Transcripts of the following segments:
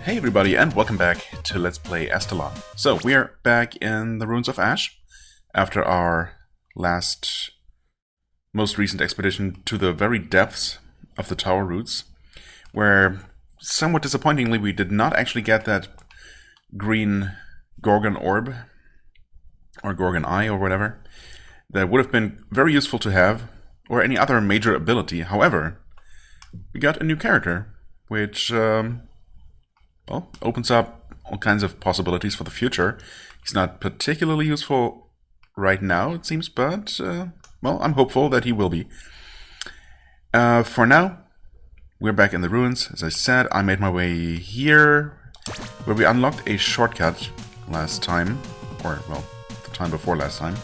Hey everybody, and welcome back to Let's Play Astalon. So, we're back in the Ruins of Ash after our most recent expedition to the very depths of the tower roots, where, somewhat disappointingly, we did not actually get that green Gorgon orb, or Gorgon eye, or whatever. That would have been very useful to have, or any other major ability. However, we got a new character, which well, opens up all kinds of possibilities for the future. He's not particularly useful right now, it seems, but, well, I'm hopeful that he will be. For now, we're back in the ruins. As I said, I made my way here, where we unlocked a shortcut last time, or, well, the time before last time.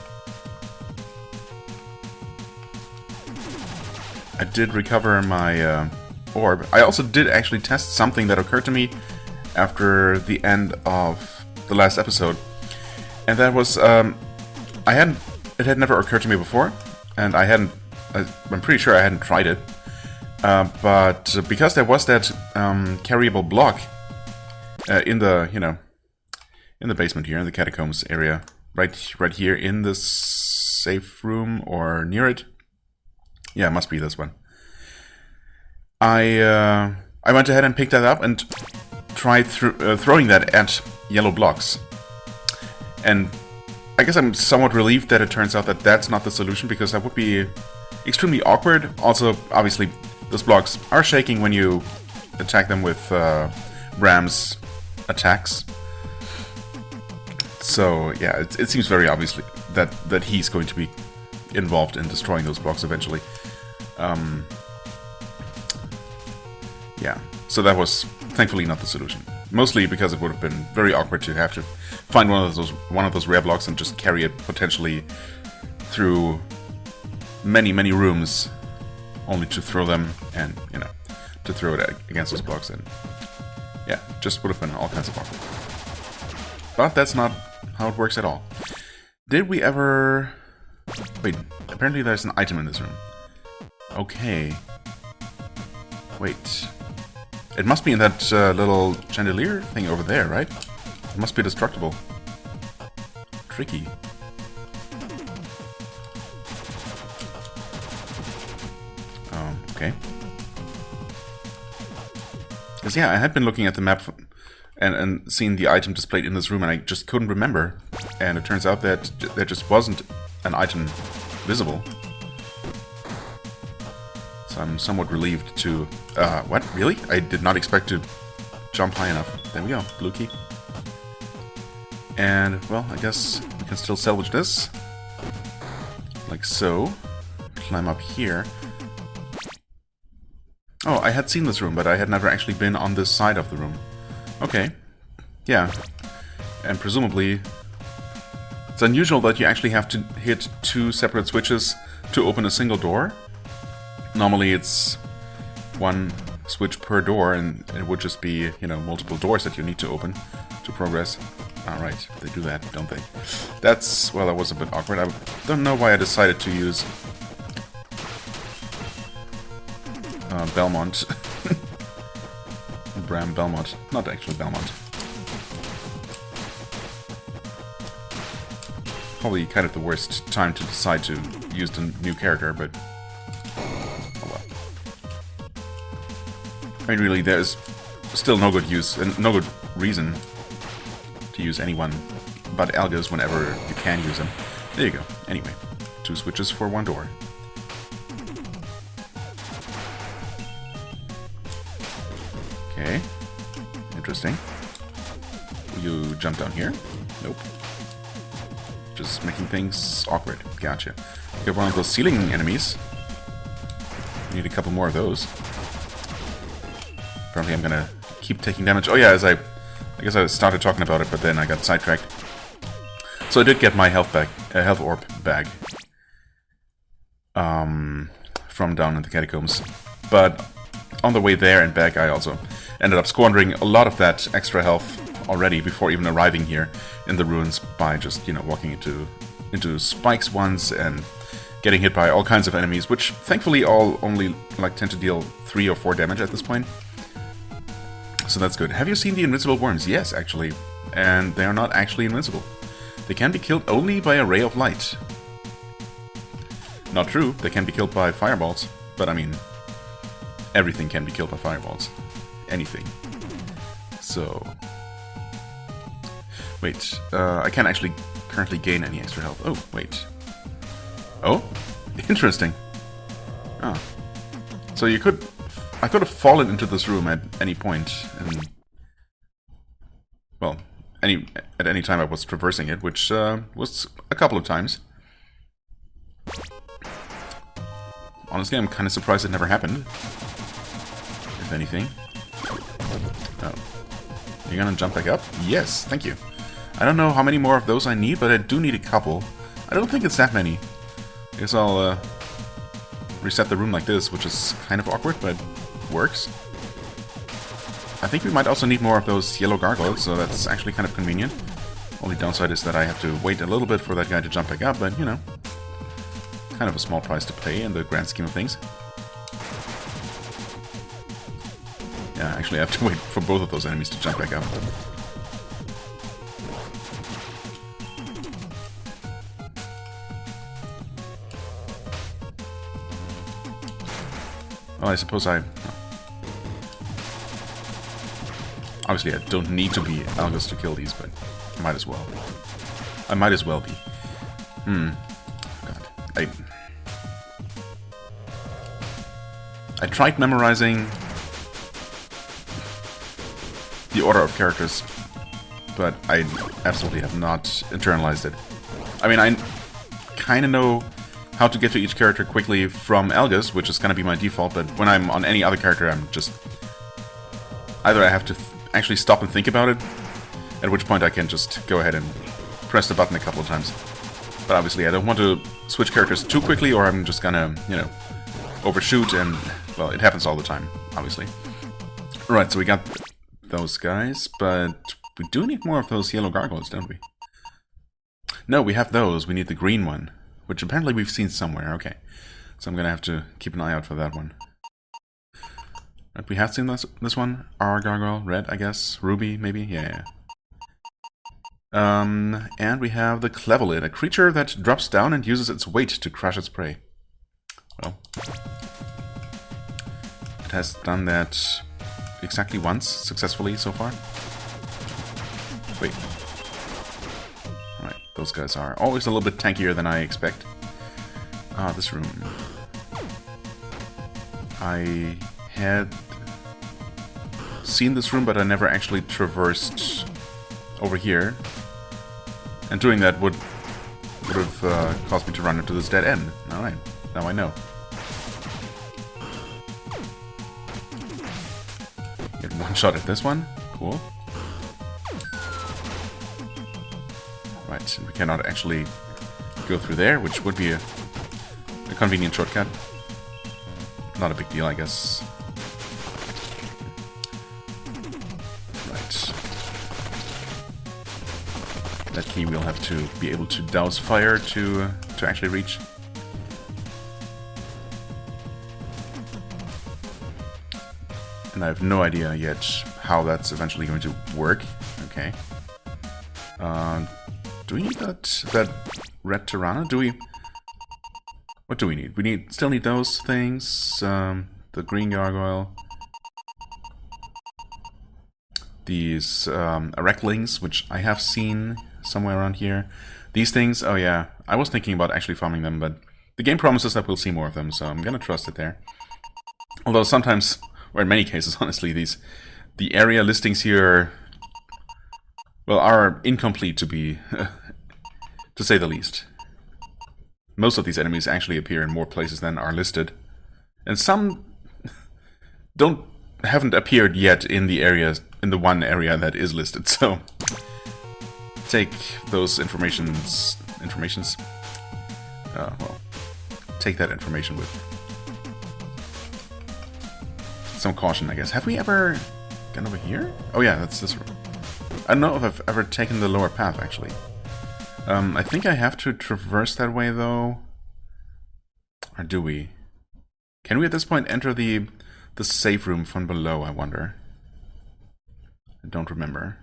I did recover my orb. I also did actually test something that occurred to me after the end of the last episode, and that was it had never occurred to me before, and I'm pretty sure I hadn't tried it, but because there was that carryable block in the in the basement here, in the catacombs area, right here in this safe room or near it. Yeah, it must be this one. I went ahead and picked that up and tried throwing that at yellow blocks. And I guess I'm somewhat relieved that it turns out that that's not the solution, because that would be extremely awkward. Also, obviously, those blocks are shaking when you attack them with Ram's attacks. So, yeah, it seems very obviously that he's going to be involved in destroying those blocks eventually. Yeah, so that was thankfully not the solution. Mostly because it would have been very awkward to have to find one of those rare blocks and just carry it potentially through many rooms, only to throw them and to throw it against those blocks. And yeah, just would have been all kinds of awkward. But that's not how it works at all. Did we ever? Wait, apparently there's an item in this room. Okay. Wait. It must be in that little chandelier thing over there, right? It must be destructible. Tricky. Okay. Because yeah, I had been looking at the map and seen the item displayed in this room, and I just couldn't remember. And it turns out that there just wasn't an item visible. I'm somewhat relieved to... what? Really? I did not expect to jump high enough. There we go. Blue key. And, well, I guess we can still salvage this. Like so. Climb up here. Oh, I had seen this room, but I had never actually been on this side of the room. Okay. Yeah. And presumably... It's unusual that you actually have to hit two separate switches to open a single door. Normally it's one switch per door, and it would just be, multiple doors that you need to open to progress. Alright, they do that, don't they? That's, well, that was a bit awkward. I don't know why I decided to use Belmont. Bram Belmont. Not actually Belmont. Probably kind of the worst time to decide to use the new character, but... I mean, really, there's still no good use and no good reason to use anyone but Algos whenever you can use them. There you go. Anyway, two switches for one door. Okay. Interesting. Will you jump down here? Nope. Just making things awkward. Gotcha. You have one of those ceiling enemies. Need a couple more of those. Apparently I'm gonna keep taking damage. Oh yeah, I guess I started talking about it, but then I got sidetracked. So I did get my health orb bag. From down in the catacombs. But on the way there and back, I also ended up squandering a lot of that extra health already before even arriving here in the ruins by just, walking into spikes once and getting hit by all kinds of enemies, which thankfully all only tend to deal 3 or 4 damage at this point. So that's good. Have you seen the invincible worms? Yes, actually. And they are not actually invincible. They can be killed only by a ray of light. Not true, they can be killed by fireballs. But I mean, everything can be killed by fireballs. Anything. So... Wait, I can't actually currently gain any extra health. Oh, wait. Oh? Interesting. Ah. So you could... I could have fallen into this room at any point, and... Well, at any time I was traversing it, which was a couple of times. Honestly, I'm kind of surprised it never happened. If anything. Oh. You're gonna jump back up? Yes, thank you. I don't know how many more of those I need, but I do need a couple. I don't think it's that many. I guess I'll reset the room like this, which is kind of awkward, but works. I think we might also need more of those yellow gargoyles, so that's actually kind of convenient. Only downside is that I have to wait a little bit for that guy to jump back up, but you know. Kind of a small price to pay in the grand scheme of things. Yeah, actually I have to wait for both of those enemies to jump back up. Well, I suppose obviously I don't need to be Algus to kill these, but I might as well. I might as well be. God. I tried memorizing the order of characters, but I absolutely have not internalized it. I mean, I kind of know how to get to each character quickly from Algus, which is going to be my default, but when I'm on any other character, I'm just... Either I have to actually stop and think about it, at which point I can just go ahead and press the button a couple of times. But obviously I don't want to switch characters too quickly, or I'm just gonna, you know, overshoot, and, well, it happens all the time, obviously. Right, so we got those guys, but we do need more of those yellow gargoyles, don't we? No, we have those. We need the green one, which apparently we've seen somewhere. Okay, so I'm gonna have to keep an eye out for that one. Right, we have seen this one. R gargoyle, red, I guess. Ruby, maybe? Yeah. And we have the Clevelid, a creature that drops down and uses its weight to crush its prey. Well, it has done that exactly once, successfully so far. Wait. Alright, those guys are always a little bit tankier than I expect. Ah, this room. I had seen this room, but I never actually traversed over here. And doing that would have caused me to run into this dead end. Alright, now I know. Get one shot at this one. Cool. Right, we cannot actually go through there, which would be a convenient shortcut. Not a big deal, I guess. Right. That key we'll have to be able to douse fire to actually reach. And I have no idea yet how that's eventually going to work. Okay. Do we need that red Tirana? Do we? What do we need? We still need those things. The green gargoyle. These Erectlings, which I have seen somewhere around here. These things, oh yeah, I was thinking about actually farming them, but the game promises that we'll see more of them, so I'm gonna trust it there. Although sometimes, or in many cases, honestly, the area listings here, well, are incomplete to be, to say the least. Most of these enemies actually appear in more places than are listed, and some haven't appeared yet in the one area that is listed. So take those informations. Well, take that information with some caution, I guess. Have we ever gone over here? Oh yeah, that's this room. I don't know if I've ever taken the lower path, actually. I think I have to traverse that way, though. Or do we? Can we at this point enter the safe room from below, I wonder? I don't remember.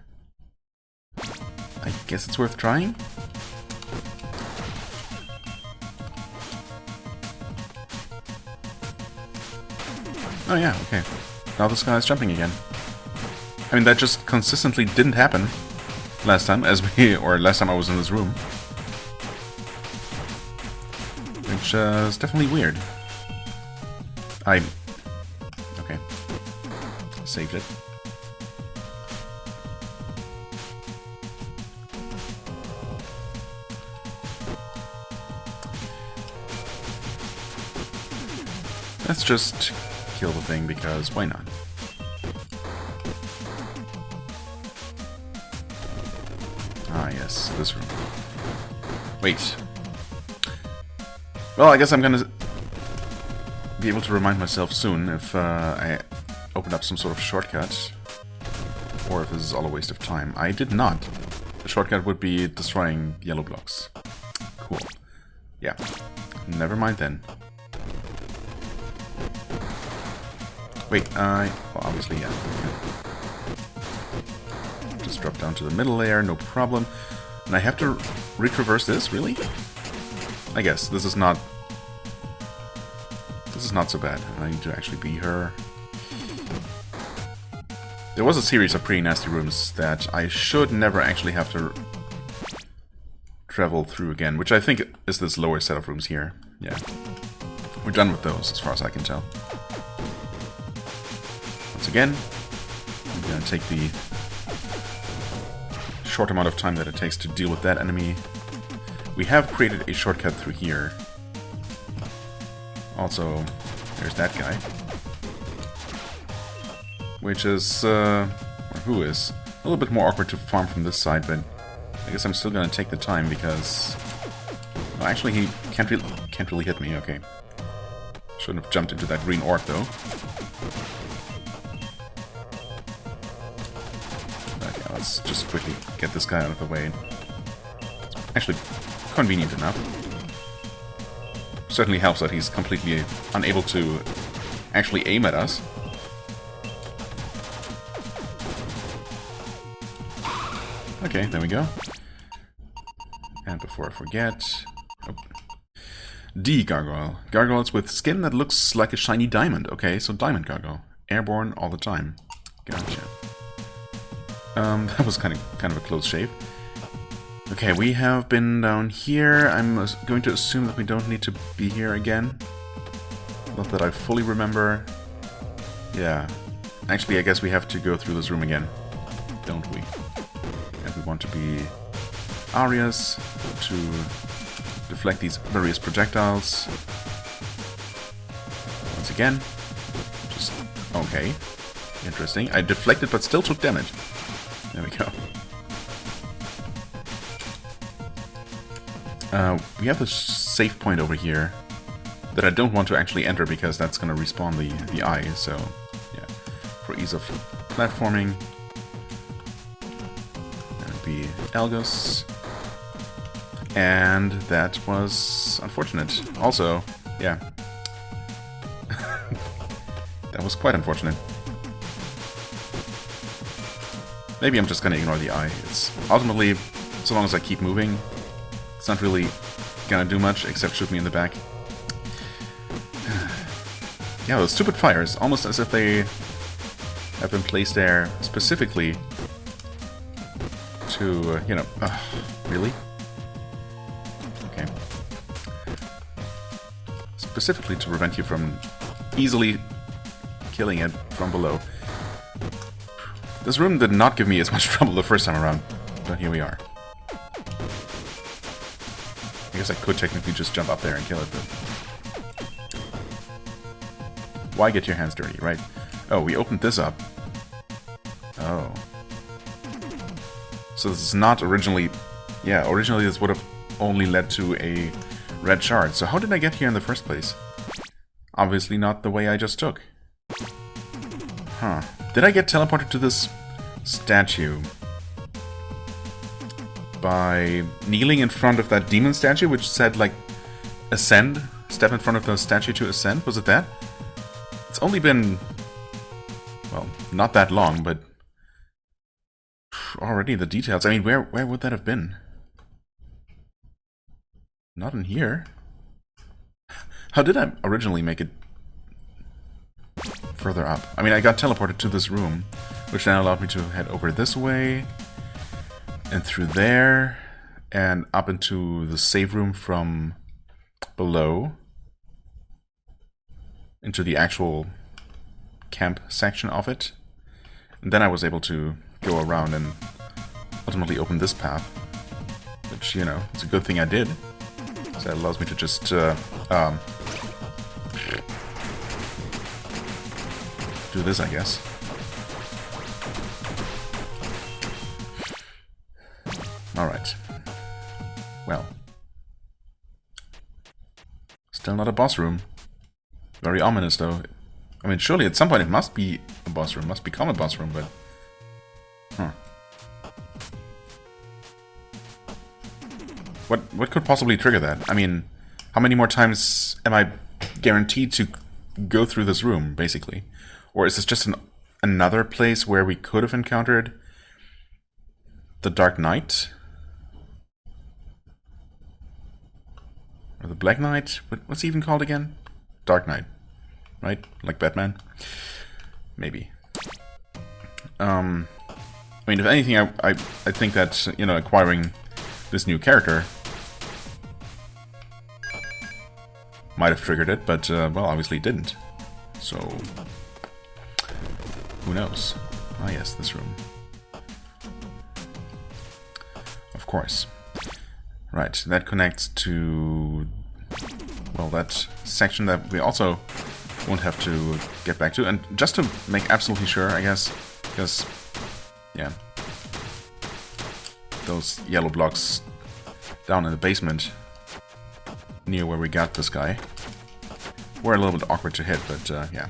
I guess it's worth trying? Oh yeah, okay. Now this guy is jumping again. I mean, that just consistently didn't happen last time, last time I was in this room. Which is definitely weird. Okay. Saved it. Let's just kill the thing, because why not? Ah, yes, this room. Wait. Well, I guess I'm gonna be able to remind myself soon if I open up some sort of shortcut, or if this is all a waste of time. I did not. The shortcut would be destroying yellow blocks. Cool. Yeah. Never mind then. Wait, well, obviously, yeah. Okay. Just drop down to the middle layer, no problem. And I have to retraverse this, really? I guess this is not so bad. I need to actually be her. There was a series of pretty nasty rooms that I should never actually have to travel through again, which I think is this lower set of rooms here. Yeah. We're done with those, as far as I can tell. Once again, I'm gonna take the short amount of time that it takes to deal with that enemy. We have created a shortcut through here. Also, there's that guy. Which is, or who is, a little bit more awkward to farm from this side, but I guess I'm still gonna take the time because... Well, actually, he can't really hit me, okay. Shouldn't have jumped into that green orb, though. But yeah, let's just quickly get this guy out of the way. Actually, convenient enough. Certainly helps that he's completely unable to actually aim at us. Okay, there we go. And before I forget... Oh. D gargoyle. Gargoyles with skin that looks like a shiny diamond. Okay, so diamond gargoyle. Airborne all the time. Gotcha. That was kind of a close shave. Okay, we have been down here. I'm going to assume that we don't need to be here again. Not that I fully remember. Yeah. Actually, I guess we have to go through this room again. Don't we? And we want to be Arias to deflect these various projectiles. Once again. Just... okay. Interesting. I deflected but still took damage. There we go. We have a save point over here that I don't want to actually enter because that's going to respawn the eye, so yeah. For ease of platforming, that would be Elgos. And that was unfortunate. Also, yeah. That was quite unfortunate. Maybe I'm just going to ignore the eye. It's ultimately, so long as I keep moving, it's not really gonna do much except shoot me in the back. Yeah, those stupid fires, almost as if they have been placed there specifically to, you know... really? Okay. Specifically to prevent you from easily killing it from below. This room did not give me as much trouble the first time around, but here we are. I guess I could technically just jump up there and kill it, but... Why get your hands dirty, right? Oh, we opened this up. Oh. So this is not originally... Yeah, originally this would have only led to a red shard. So how did I get here in the first place? Obviously not the way I just took. Huh. Did I get teleported to this statue by kneeling in front of that demon statue, which said, like, ascend? Step in front of the statue to ascend? Was it that? It's only been, well, not that long, but already the details. I mean, where would that have been? Not in here. How did I originally make it further up? I mean, I got teleported to this room, which then allowed me to head over this way, and through there, and up into the save room from below, into the actual camp section of it. And then I was able to go around and ultimately open this path, which, you know, it's a good thing I did. So that allows me to just do this, I guess. Alright. Well. Still not a boss room. Very ominous, though. I mean, surely at some point it must be a boss room, must become a boss room, but... Huh. What could possibly trigger that? I mean, how many more times am I guaranteed to go through this room, basically? Or is this just another place where we could have encountered the Dark Knight? Or the Black Knight? What's he even called again? Dark Knight, right? Like Batman? Maybe. I mean, if anything, I think that, you know, acquiring this new character might have triggered it, but, well, obviously it didn't. So, who knows? Ah, yes, this room. Of course. Right, that connects to, well, that section that we also won't have to get back to. And just to make absolutely sure, I guess, because, yeah, those yellow blocks down in the basement near where we got this guy were a little bit awkward to hit, but yeah.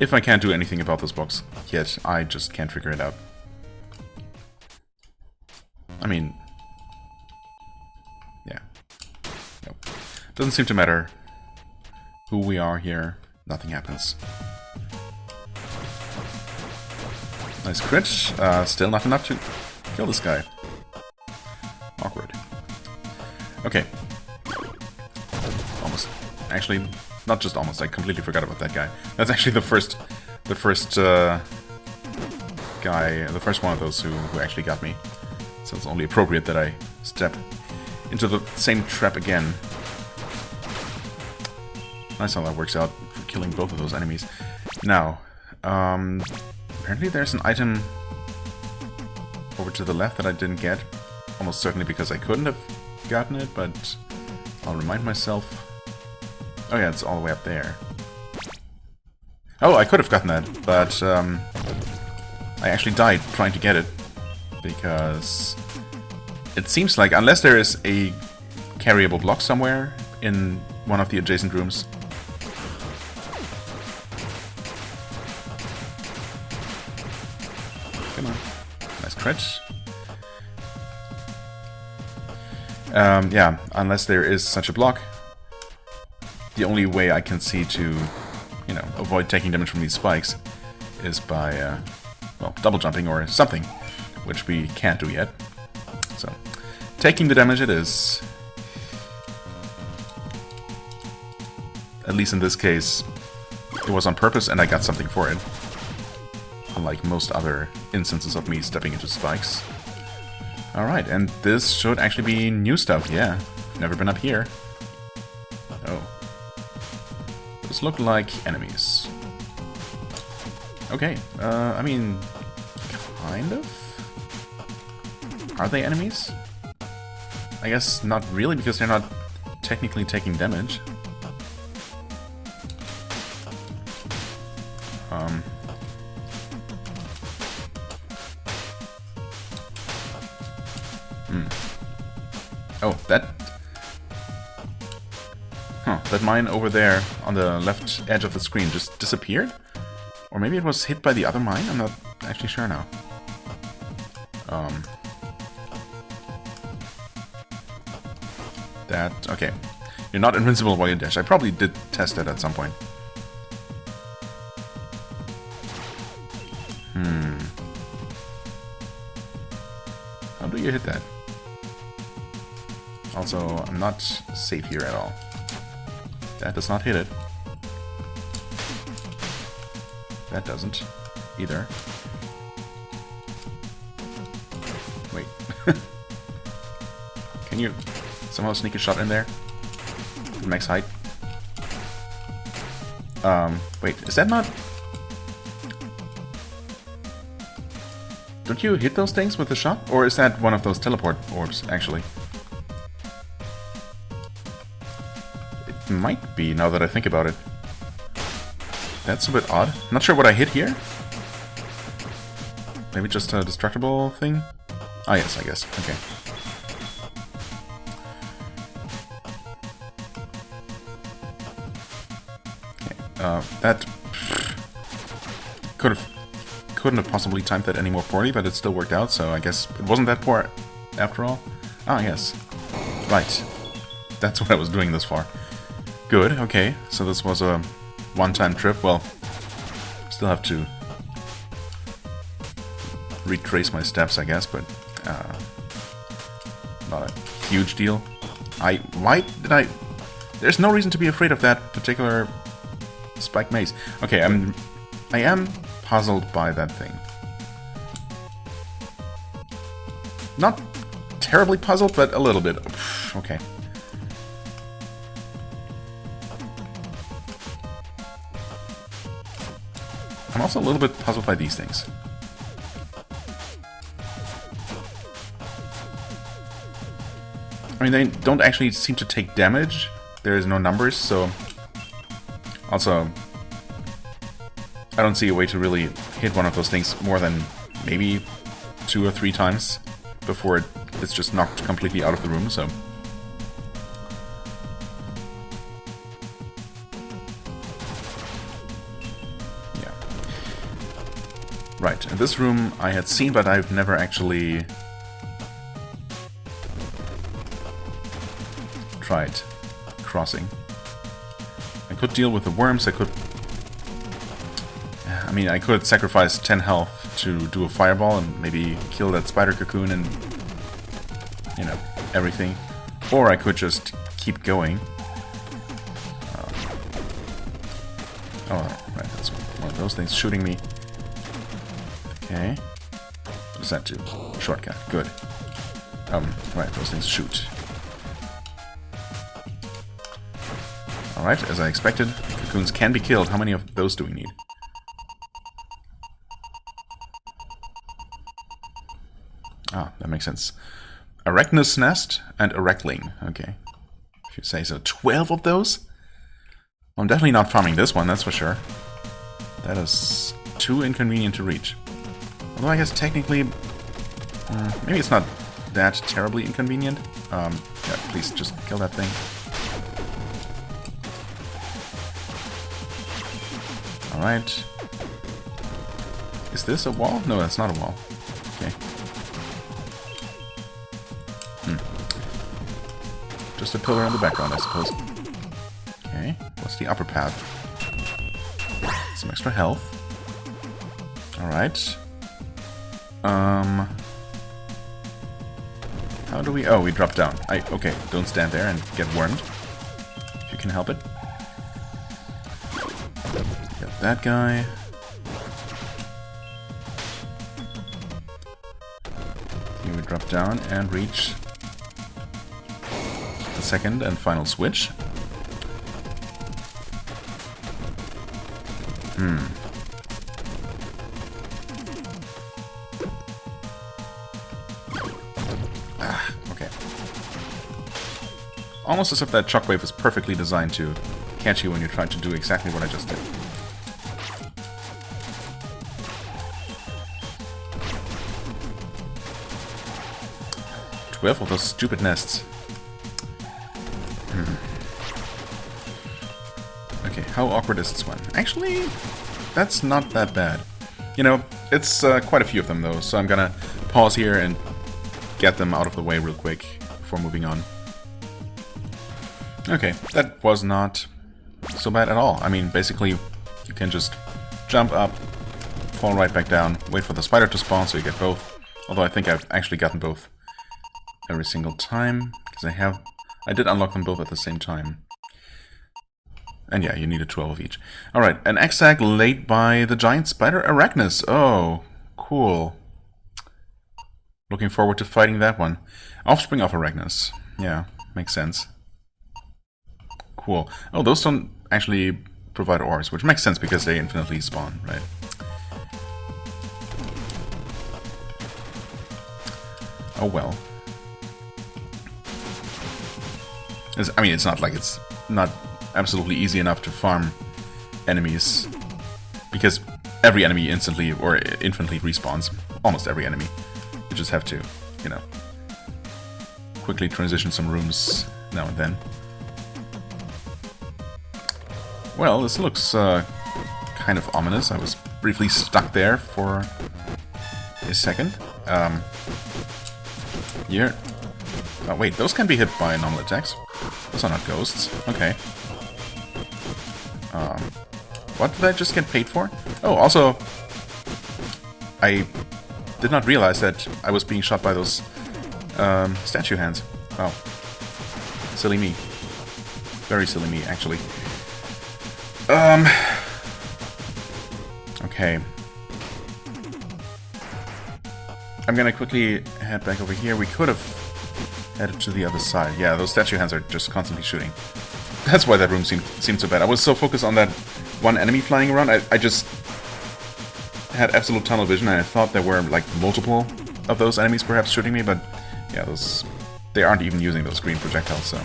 If I can't do anything about this box yet, I just can't figure it out. I mean, yeah. Nope. Doesn't seem to matter who we are here. Nothing happens. Nice crit. Still not enough to kill this guy. Awkward. Okay. Almost. Actually, not just almost. I completely forgot about that guy. That's actually the first guy, the first one of those who actually got me. So it's only appropriate that I step into the same trap again. Nice how that works out for killing both of those enemies. Now, apparently there's an item over to the left that I didn't get. Almost certainly because I couldn't have gotten it, but I'll remind myself. Oh yeah, it's all the way up there. Oh, I could have gotten that, but I actually died trying to get it. Because it seems like, unless there is a carryable block somewhere in one of the adjacent rooms. Come on. Nice crit. Yeah, unless there is such a block, the only way I can see to, you know, avoid taking damage from these spikes is by, well, double jumping or something, which we can't do yet. So, taking the damage it is. At least in this case, it was on purpose and I got something for it. Unlike most other instances of me stepping into spikes. Alright, and this should actually be new stuff, yeah. Never been up here. Oh. Those look like enemies. Okay, I mean, kind of? Are they enemies? I guess not really, because they're not technically taking damage. Oh, that... Huh, that mine over there on the left edge of the screen just disappeared? Or maybe it was hit by the other mine? I'm not actually sure now. That... okay. You're not invincible while you dash. I probably did test that at some point. How do you hit that? Also, I'm not safe here at all. That does not hit it. That doesn't either. Wait. Can you somehow sneak a shot in there? Max height? Wait, is that not... Don't you hit those things with the shot? Or is that one of those teleport orbs, actually? It might be, now that I think about it. That's a bit odd. Not sure what I hit here. Maybe just a destructible thing? Ah, yes, I guess. Okay. That couldn't have possibly timed that any more poorly, but it still worked out, so I guess it wasn't that poor after all. Ah, yes. Right. That's what I was doing this far. Good, okay. So this was a one-time trip. Well, still have to retrace my steps, I guess, but not a huge deal. Why did I... There's no reason to be afraid of that particular spike maze. Okay, I am puzzled by that thing. Not terribly puzzled, but a little bit. Okay. I'm also a little bit puzzled by these things. I mean, they don't actually seem to take damage. There is no numbers, so... Also, I don't see a way to really hit one of those things more than maybe 2 or 3 times before it's just knocked completely out of the room, so... Yeah. Right, in this room I had seen, but I've never actually tried crossing. I could deal with the worms, I could sacrifice 10 health to do a fireball and maybe kill that spider cocoon and, you know, everything. Or I could just keep going. Oh, right, that's one of those things shooting me. Okay. What does that do? Shortcut, good. Right, those things shoot. Alright, as I expected, cocoons can be killed. How many of those do we need? Ah, that makes sense. Arachnus nest and Erectling. Okay. If you say so. 12 of those? Well, I'm definitely not farming this one, that's for sure. That is too inconvenient to reach. Although I guess technically... maybe it's not that terribly inconvenient. Yeah, please just kill that thing. Alright. Is this a wall? No, that's not a wall. Okay. Just a pillar in the background, I suppose. Okay, what's the upper path? Some extra health. Alright. How do we... Oh, we drop down. Okay, don't stand there and get wormed. If you can help it. Got that guy. Here we drop down and reach the second and final switch. Okay. Almost as if that shockwave is perfectly designed to catch you when you try to do exactly what I just did. We have all those stupid nests. Okay, how awkward is this one? Actually, that's not that bad. You know, it's quite a few of them though, so I'm gonna pause here and get them out of the way real quick before moving on. Okay, that was not so bad at all. I mean, basically, you can just jump up fall right back down, wait for the spider to spawn so you get both. Although I think I've actually gotten both every single time, because I did unlock them both at the same time. And yeah, you needed 12 of each. Alright, an exag laid by the giant spider Arachnus. Oh, cool. Looking forward to fighting that one. Offspring of Arachnus. Yeah, makes sense. Cool. Oh, those don't actually provide ores, which makes sense because they infinitely spawn, right? Oh well. I mean, it's not like it's not absolutely easy enough to farm enemies, because every enemy instantly or infinitely respawns. Almost every enemy. You just have to, you know, quickly transition some rooms now and then. Well, this looks kind of ominous. I was briefly stuck there for a second. Here. Oh wait, those can be hit by normal attacks. Those are not ghosts. Okay. What did I just get paid for? Oh, also, I did not realize that I was being shot by those statue hands. Wow. Silly me. Very silly me, actually. Okay. I'm gonna quickly head back over here. We could have headed to the other side. Yeah, those statue hands are just constantly shooting. That's why that room seemed so bad. I was so focused on that one enemy flying around, I just had absolute tunnel vision, and I thought there were like multiple of those enemies perhaps shooting me, but yeah, they aren't even using those green projectiles, so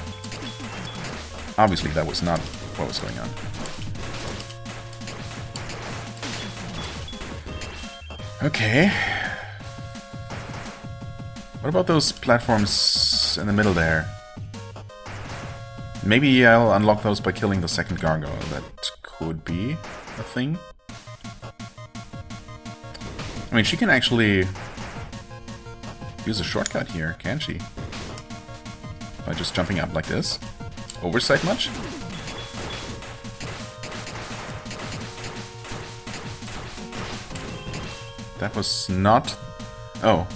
obviously that was not what was going on. Okay. What about those platforms in the middle there? Maybe I'll unlock those by killing the second gargoyle. That could be a thing. I mean, she can actually use a shortcut here, can't she? By just jumping up like this. Oversight much? That was not... Oh.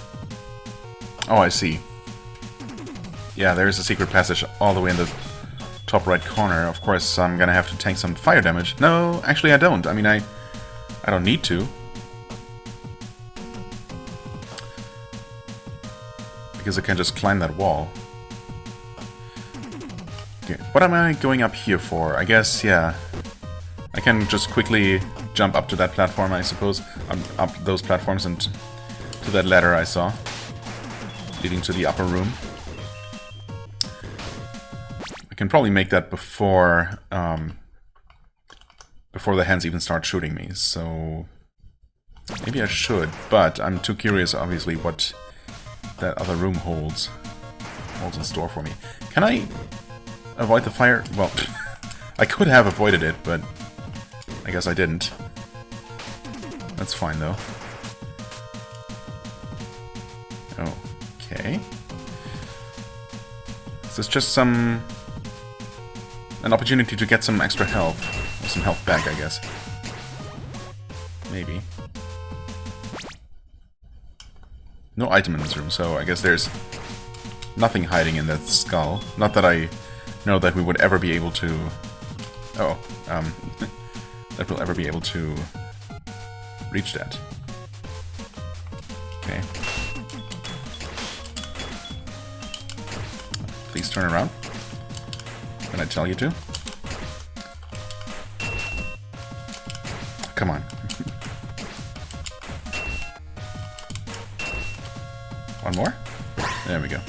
Oh, I see. Yeah, there is a secret passage all the way in the top right corner. Of course, I'm gonna have to tank some fire damage. No, actually I don't. I mean, I don't need to. Because I can just climb that wall. Okay, what am I going up here for? I guess, yeah. I can just quickly jump up to that platform, I suppose. Up those platforms and to that ladder I saw, leading to the upper room. I can probably make that before before the hands even start shooting me, so maybe I should, but I'm too curious, obviously, what that other room holds in store for me. Can I avoid the fire? Well, I could have avoided it, but I guess I didn't. That's fine, though. Okay. Is this just an opportunity to get some extra health? Or some health back, I guess. Maybe. No item in this room, so I guess there's nothing hiding in that skull. Not that I know that we would ever be able to... Oh, that we'll ever be able to reach that. Okay. Please turn around. When I tell you to. Come on. One more? There we go.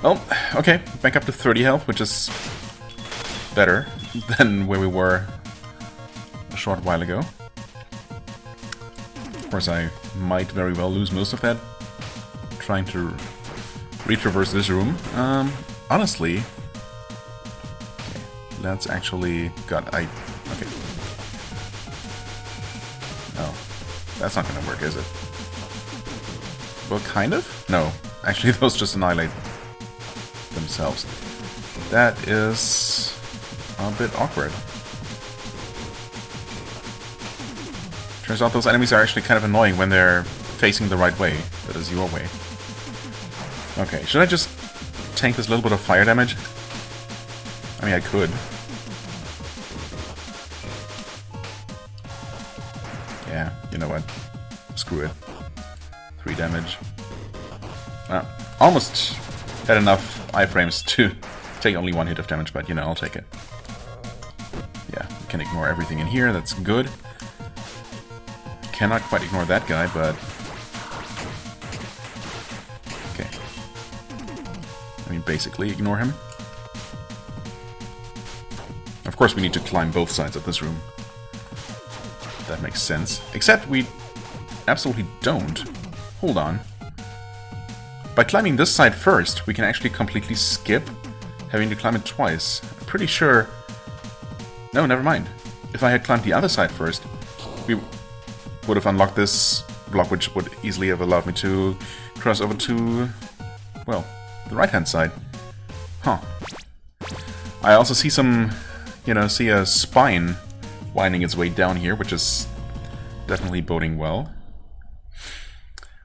Well, okay, back up to 30 health, which is better than where we were a short while ago. Of course, I might very well lose most of that trying to retraverse this room. Honestly, okay, let's actually okay. Oh, that's not gonna work, is it? Well, kind of? No, actually, those just annihilate themselves. That is a bit awkward. Turns out those enemies are actually kind of annoying when they're facing the right way. That is your way. Okay, should I just tank this little bit of fire damage? I mean, I could. Yeah, you know what? Screw it. 3 damage. Almost had enough iframes to take only 1 hit of damage, but you know, I'll take it. Yeah, we can ignore everything in here, that's good. Cannot quite ignore that guy, but... okay. I mean, basically ignore him. Of course we need to climb both sides of this room. That makes sense. Except we absolutely don't. Hold on. By climbing this side first, we can actually completely skip having to climb it twice. I'm pretty sure... no, never mind. If I had climbed the other side first, we would have unlocked this block, which would easily have allowed me to cross over to, well, the right-hand side. Huh. I also see some, you know, see a spine winding its way down here, which is definitely boding well.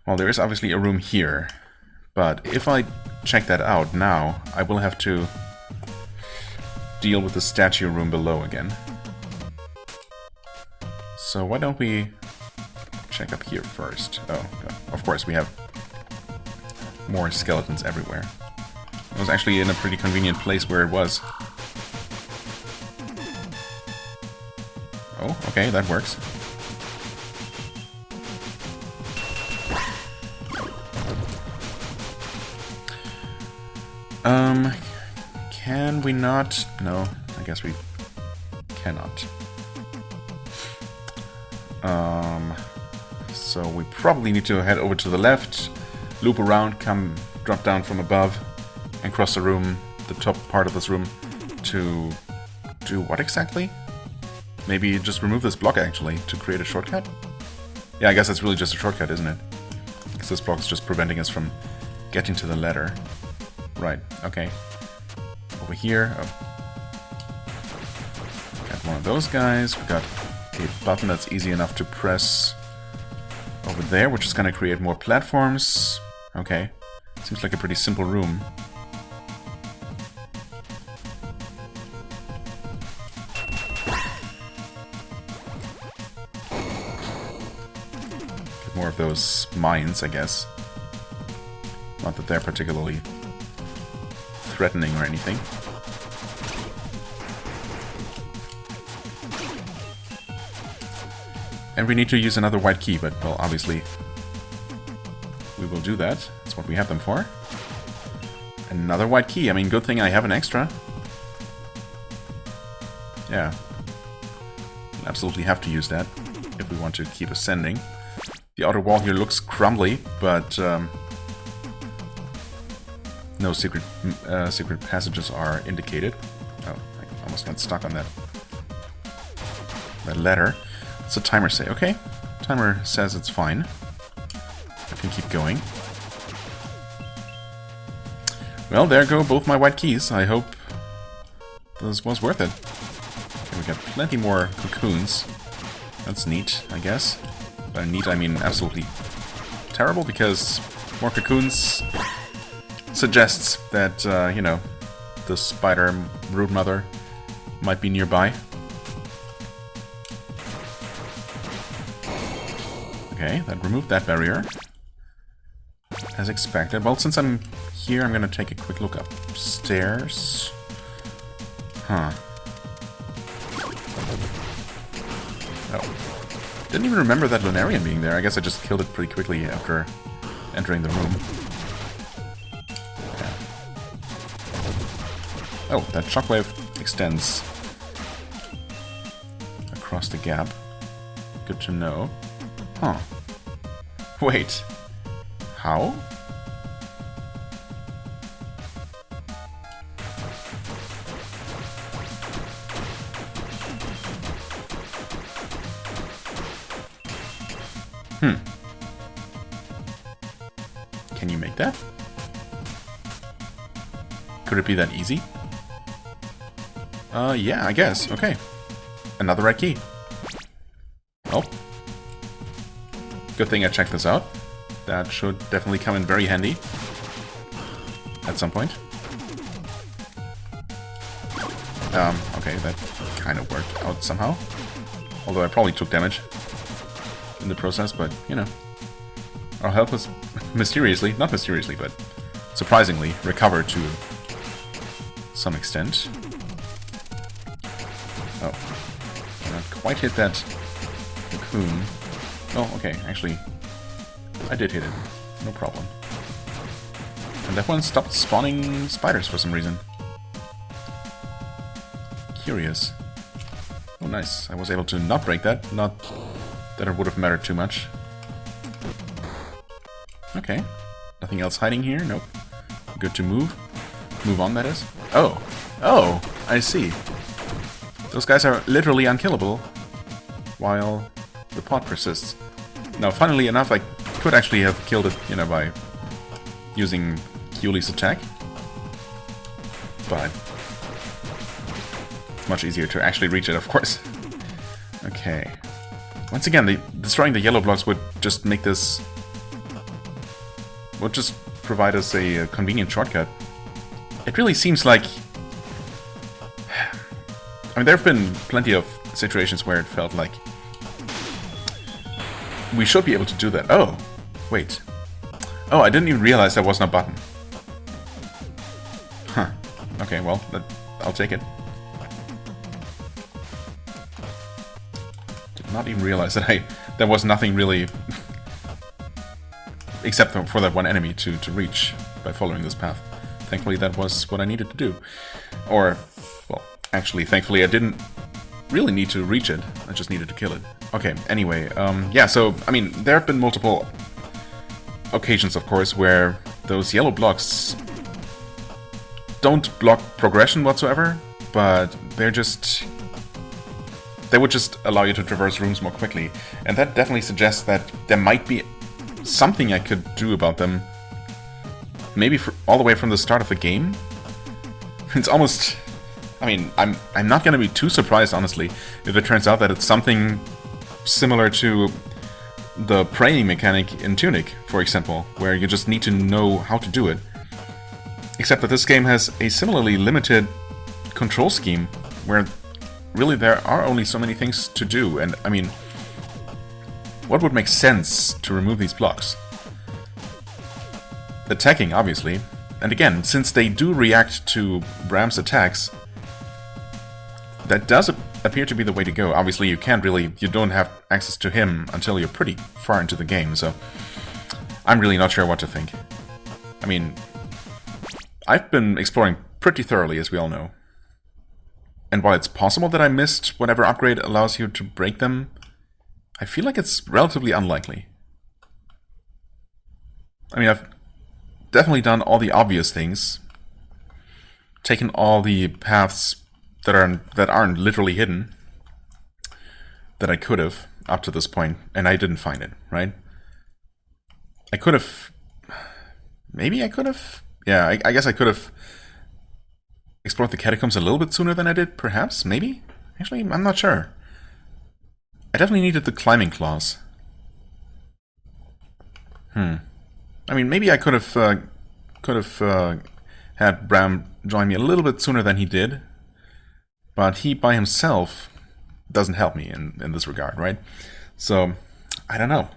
Well, there is obviously a room here, but if I check that out now, I will have to deal with the statue room below again. So why don't we check up here first? Oh, God. Of course, we have more skeletons everywhere. I was actually in a pretty convenient place where it was. Oh, okay, that works. Can we not? No, I guess we cannot. So we probably need to head over to the left, loop around, drop down from above, and cross the room, the top part of this room, to do what exactly? Maybe just remove this block, actually, to create a shortcut? Yeah, I guess that's really just a shortcut, isn't it? Because this block is just preventing us from getting to the ladder. Right, okay. Over here. Oh. Got one of those guys. We got a button that's easy enough to press over there, which is going to create more platforms. Okay. Seems like a pretty simple room. Get more of those mines, I guess. Not that they're particularly threatening or anything. And we need to use another white key, but, well, obviously we will do that. That's what we have them for. Another white key. I mean, good thing I have an extra. Yeah. We'll absolutely have to use that if we want to keep ascending. The outer wall here looks crumbly, but no secret passages are indicated. Oh, I almost got stuck on that ladder. What's the timer say? Okay, timer says it's fine. I can keep going. Well, there go both my white keys. I hope this was worth it. Okay, we got plenty more cocoons. That's neat, I guess. By neat, I mean absolutely terrible, because more cocoons suggests that, you know, the spider brood mother might be nearby. Okay, that removed that barrier. As expected. Well, since I'm here, I'm gonna take a quick look upstairs. Huh. Oh. Didn't even remember that Lunarian being there. I guess I just killed it pretty quickly after entering the room. Yeah. Oh, that shockwave extends across the gap. Good to know. Huh. Wait. How? Can you make that? Could it be that easy? Yeah, I guess. Okay. Another red key. Oh. Good thing I checked this out. That should definitely come in very handy at some point. Okay, that kind of worked out somehow. Although I probably took damage in the process, but, you know. Our health was mysteriously, not mysteriously, but surprisingly recovered to some extent. Oh. Not quite hit that cocoon. Oh, okay, actually, I did hit it. No problem. And that one stopped spawning spiders for some reason. Curious. Oh, nice. I was able to not break that. Not that it would have mattered too much. Okay. Nothing else hiding here? Nope. Good to move. Move on, that is. Oh. Oh, I see. Those guys are literally unkillable while the pot persists. Now, funnily enough, I could actually have killed it, you know, by using Yuli's attack. But much easier to actually reach it, of course. Okay. Once again, destroying the yellow blocks would just make this... would just provide us a convenient shortcut. It really seems like... I mean, there have been plenty of situations where it felt like we should be able to do that. Oh, wait. Oh, I didn't even realize there wasn't a button. Huh. Okay, well, I'll take it. Did not even realize that there was nothing really... except for that one enemy to reach by following this path. Thankfully, that was what I needed to do. Or, well, actually, thankfully, I didn't really need to reach it. I just needed to kill it. Okay, anyway, yeah, so, I mean, there have been multiple occasions, of course, where those yellow blocks don't block progression whatsoever, but they're just... they would just allow you to traverse rooms more quickly. And that definitely suggests that there might be something I could do about them. Maybe all the way from the start of the game? It's almost... I mean, I'm not gonna be too surprised, honestly, if it turns out that it's something similar to the praying mechanic in Tunic, for example, where you just need to know how to do it. Except that this game has a similarly limited control scheme, where really there are only so many things to do, and I mean, what would make sense to remove these blocks? Attacking, obviously. And again, since they do react to Bram's attacks, that does appear to be the way to go. Obviously, you don't have access to him until you're pretty far into the game, so I'm really not sure what to think. I mean, I've been exploring pretty thoroughly, as we all know. And while it's possible that I missed whatever upgrade allows you to break them, I feel like it's relatively unlikely. I mean, I've definitely done all the obvious things, taken all the paths that aren't literally hidden that I could have up to this point, and I didn't find it, right? I could have... maybe I could have? Yeah, I guess I could have explored the catacombs a little bit sooner than I did, perhaps? Maybe? Actually, I'm not sure. I definitely needed the climbing claws. I mean, maybe I could have had Bram join me a little bit sooner than he did, but he by himself doesn't help me in this regard, right? So, I don't know.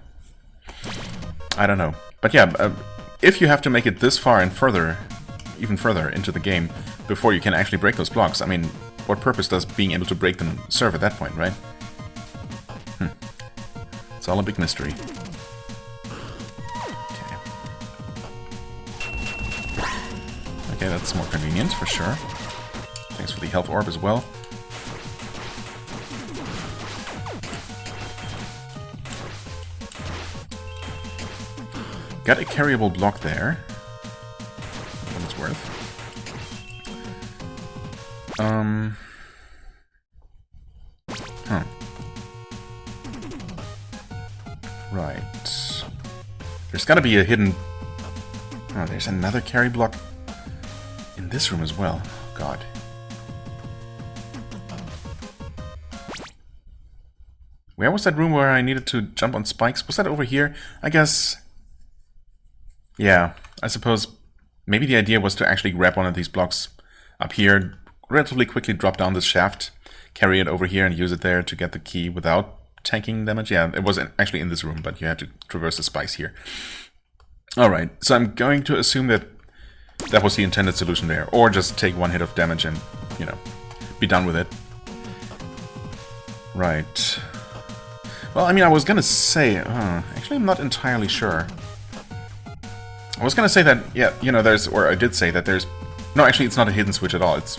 But yeah, if you have to make it this far and even further into the game before you can actually break those blocks, I mean, what purpose does being able to break them serve at that point, right? It's all a big mystery. Okay, that's more convenient, for sure. Thanks for the health orb as well. Got a carryable block there. What it's worth. Right. There's gotta be a hidden... oh, there's another carry block in this room as well. God. Where was that room where I needed to jump on spikes? Was that over here? I guess... Yeah, I suppose maybe the idea was to actually grab one of these blocks up here, relatively quickly drop down this shaft, carry it over here and use it there to get the key without tanking damage. Yeah, it was actually in this room, but you had to traverse the spikes here. Alright, so I'm going to assume that that was the intended solution there, or just take one hit of damage and, you know, be done with it. Right. Well, I mean, I was gonna say... actually, I'm not entirely sure. I was gonna say that, yeah, you know, there's... Or I did say that there's... No, actually, it's not a hidden switch at all. It's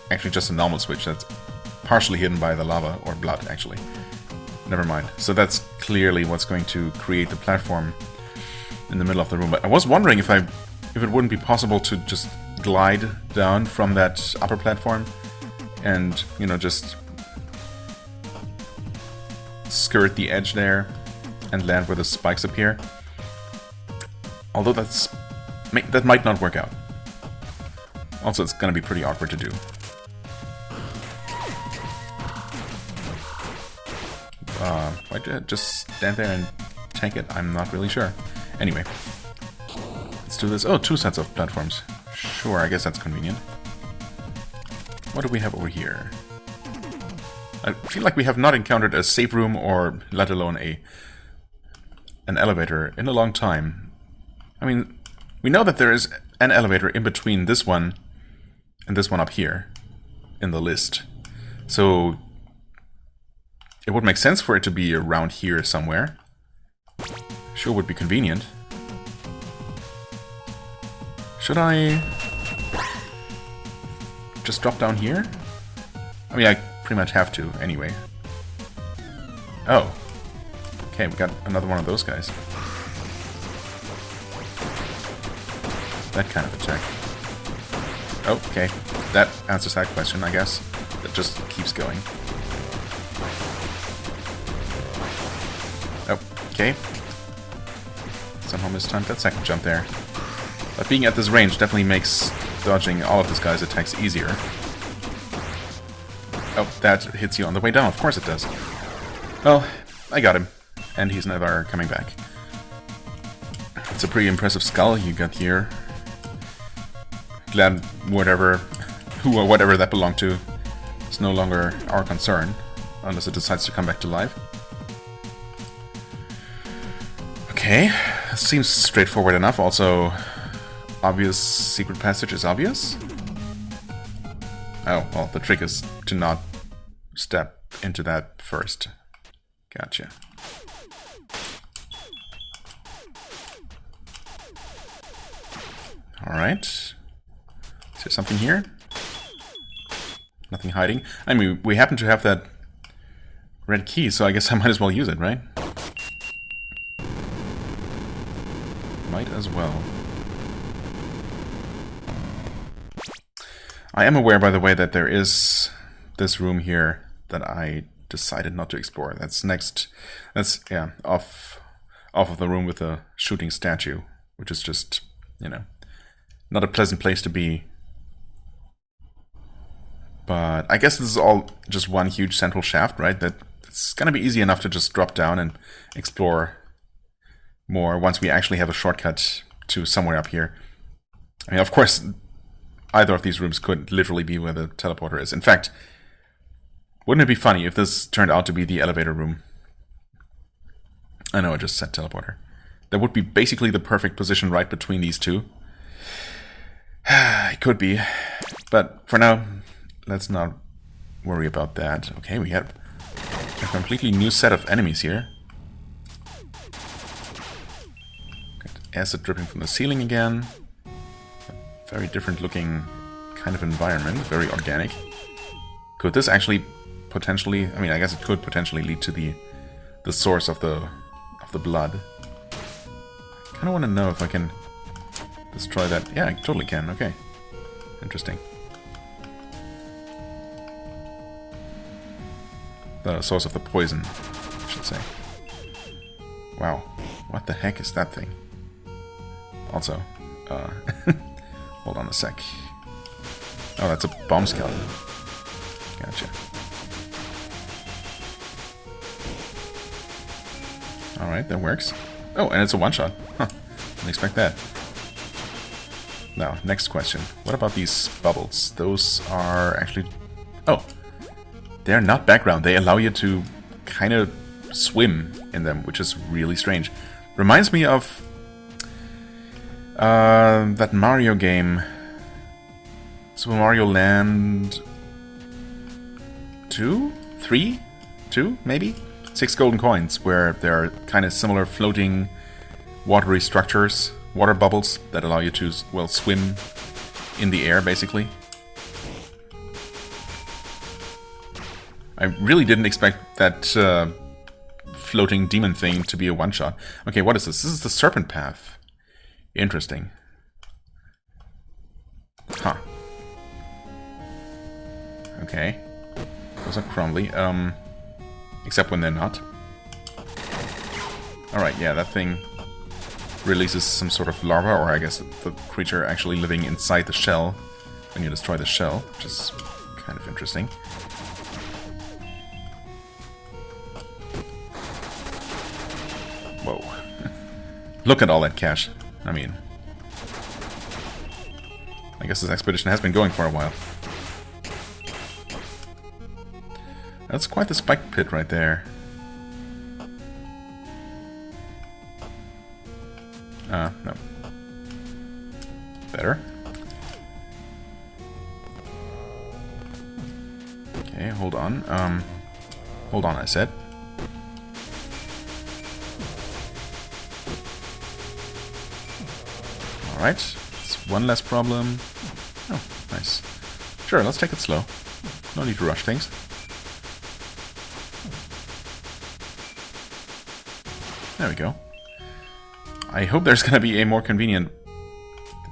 actually just a normal switch that's partially hidden by the lava, or blood, actually. Never mind. So that's clearly what's going to create the platform in the middle of the room. But I was wondering if it wouldn't be possible to just glide down from that upper platform and, you know, just skirt the edge there and land where the spikes appear. Although that might not work out. Also, it's going to be pretty awkward to do. Why did I just stand there and tank it? I'm not really sure. Anyway, let's do this. Oh, 2 sets of platforms. Sure, I guess that's convenient. What do we have over here? I feel like we have not encountered a safe room or let alone an elevator in a long time. I mean, we know that there is an elevator in between this one and this one up here in the list. So it would make sense for it to be around here somewhere. Sure would be convenient. Should I just drop down here? I mean, I pretty much have to anyway. Oh. Okay, we got another one of those guys. That kind of attack. Oh, okay. That answers that question, I guess. It just keeps going. Oh, okay. Somehow mistimed that second jump there. But being at this range definitely makes dodging all of this guy's attacks easier. Oh, that hits you on the way down. Of course it does. Well, I got him. And he's never coming back. It's a pretty impressive skull you got here. Glad who or whatever that belonged to is no longer our concern. Unless it decides to come back to life. Okay, seems straightforward enough. Also, obvious secret passage is obvious. Oh, well, the trick is to not step into that first. Gotcha. Alright. Is there something here? Nothing hiding. I mean, we happen to have that red key, so I guess I might as well use it, right? Might as well. I am aware, by the way, that there is this room here that I decided not to explore. That's next. That's, yeah, off of the room with the shooting statue, which is just, you know, not a pleasant place to be. But I guess this is all just one huge central shaft, right? That it's gonna be easy enough to just drop down and explore more once we actually have a shortcut to somewhere up here. I mean, of course, either of these rooms could literally be where the teleporter is. In fact, wouldn't it be funny if this turned out to be the elevator room? I know I just said teleporter. That would be basically the perfect position right between these two. It could be. But for now, let's not worry about that. Okay, we have a completely new set of enemies here. Acid dripping from the ceiling again. A very different looking kind of environment, very organic. Could this actually potentially, I mean, I guess it could potentially lead to the source of the blood. I kind of want to know if I can destroy that. Yeah, I totally can. Okay. Interesting. The source of the poison, I should say. Wow. What the heck is that thing? Also, hold on a sec. Oh, that's a bomb skeleton. Gotcha. Alright, that works. Oh, and it's a one-shot. Huh. Didn't expect that. Now, next question. What about these bubbles? Those are actually... Oh! They're not background. They allow you to kind of swim in them, which is really strange. Reminds me of that Mario game, Super Mario Land 2? 3? 2, maybe? 6 golden coins, where there are kind of similar floating watery structures, water bubbles, that allow you to, well, swim in the air, basically. I really didn't expect that floating demon thing to be a one-shot. Okay, what is this? This is the serpent path. Interesting. Huh. Okay. Those are crumbly. Except when they're not. Alright, yeah, that thing releases some sort of larva, or I guess the creature actually living inside the shell when you destroy the shell, which is kind of interesting. Whoa. Look at all that cash. I mean, I guess this expedition has been going for a while. That's quite the spike pit right there. No. Better. Okay, hold on. Hold on, I said. Alright, it's one less problem. Oh, nice. Sure, let's take it slow. No need to rush things. There we go. I hope there's gonna be a more convenient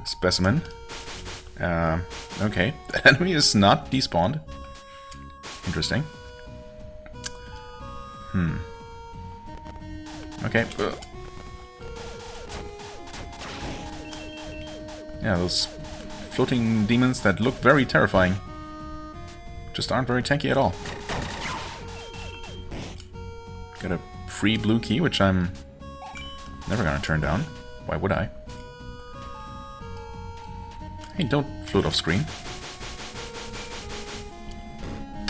specimen. Okay, the enemy is not despawned. Interesting. Okay. Yeah, those floating demons that look very terrifying just aren't very tanky at all. Got a free blue key, which I'm never gonna turn down. Why would I? Hey, don't float off screen.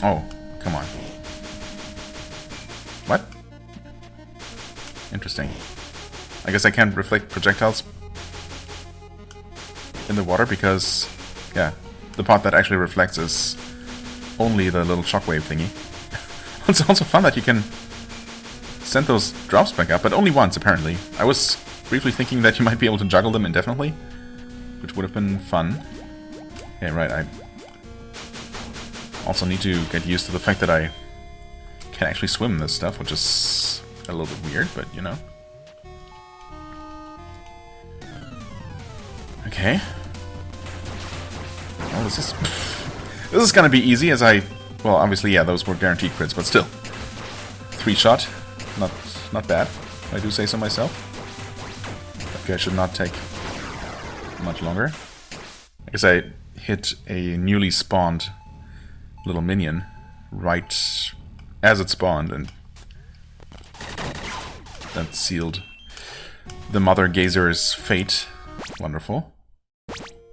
Oh, come on. What? Interesting. I guess I can't reflect projectiles in the water because, yeah, the part that actually reflects is only the little shockwave thingy. It's also fun that you can send those drops back up, but only once, apparently. I was briefly thinking that you might be able to juggle them indefinitely, which would have been fun. Okay, right, I also need to get used to the fact that I can actually swim this stuff, which is a little bit weird, but you know. Okay. Well, this is gonna be easy, as I... Well, obviously, yeah, those were guaranteed crits, but still. 3-shot. Not bad, if I do say so myself. Okay, I should not take much longer. I guess I hit a newly spawned little minion right as it spawned, and that sealed the Mother Gazer's fate. Wonderful.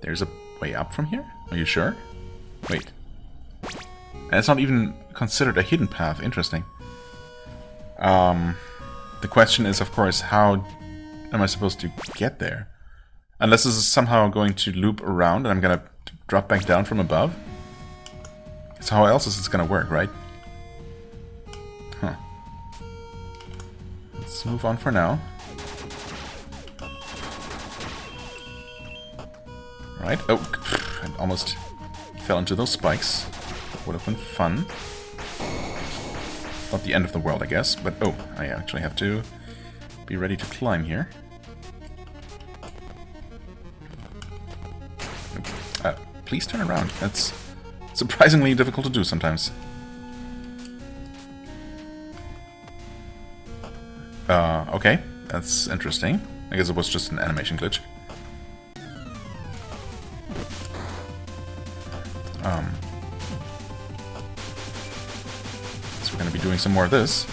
There's a way up from here? Are you sure? Wait. And it's not even considered a hidden path. Interesting. The question is, of course, how am I supposed to get there? Unless this is somehow going to loop around and I'm gonna drop back down from above? So how else is this gonna work, right? Huh. Let's move on for now. Right. Oh, I almost fell into those spikes. Would have been fun. Not the end of the world, I guess, but oh, I actually have to be ready to climb here. Please turn around. That's surprisingly difficult to do sometimes. Okay, that's interesting. I guess it was just an animation glitch. So we're gonna be doing some more of this.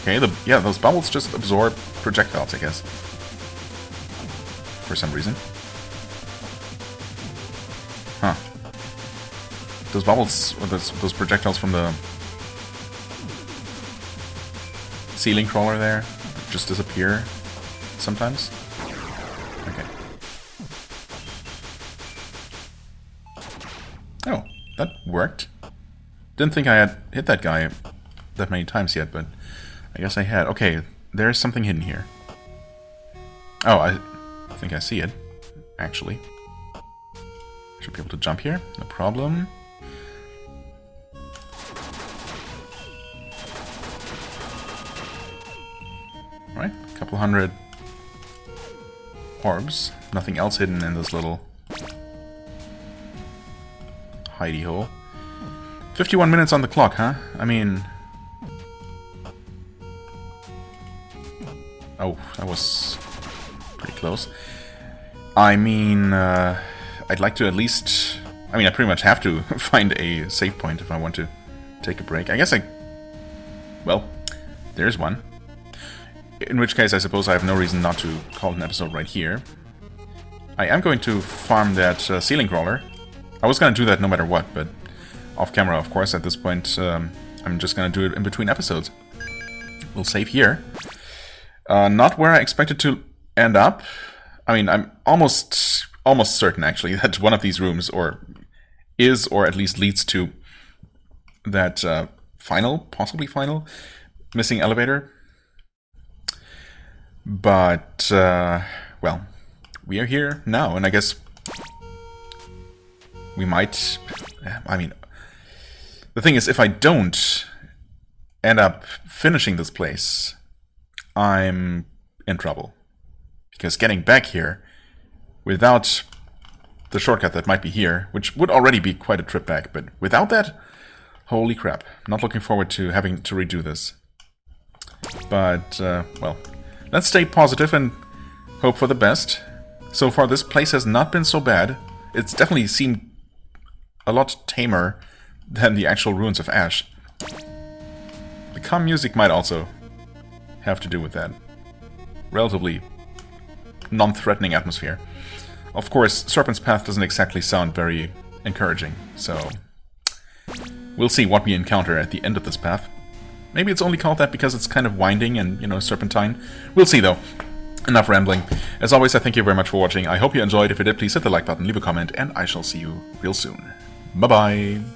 Okay, yeah, those bubbles just absorb projectiles, I guess. For some reason. Huh. Those bubbles, or those projectiles from the ceiling crawler there, just disappear sometimes. Okay. Oh, that worked. Didn't think I had hit that guy that many times yet, but I guess I had. Okay, there's something hidden here. Oh, I think I see it, actually. Should be able to jump here, no problem. Alright, a couple hundred orbs. Nothing else hidden in this little hidey hole. 51 minutes on the clock, huh? I mean... Oh, that was pretty close. I mean, I'd like to at least... I mean, I pretty much have to find a save point if I want to take a break. I guess well, there's one. In which case, I suppose I have no reason not to call it an episode right here. I am going to farm that ceiling crawler. I was going to do that no matter what, but off camera, of course, at this point, I'm just going to do it in between episodes. We'll save here. Not where I expected to end up. I mean, I'm almost certain, actually, that one of these rooms is, or at least leads to that possibly final, missing elevator. But, well, we are here now, and I guess we might... I mean, the thing is, if I don't end up finishing this place, I'm in trouble. Because getting back here, without the shortcut that might be here, which would already be quite a trip back, but without that, holy crap. Not looking forward to having to redo this. But, well... Let's stay positive and hope for the best. So far, this place has not been so bad. It's definitely seemed a lot tamer than the actual ruins of Ash. The calm music might also have to do with that. Relatively non-threatening atmosphere. Of course, Serpent's Path doesn't exactly sound very encouraging, so we'll see what we encounter at the end of this path. Maybe it's only called that because it's kind of winding and, you know, serpentine. We'll see, though. Enough rambling. As always, I thank you very much for watching. I hope you enjoyed. If you did, please hit the like button, leave a comment, and I shall see you real soon. Bye-bye!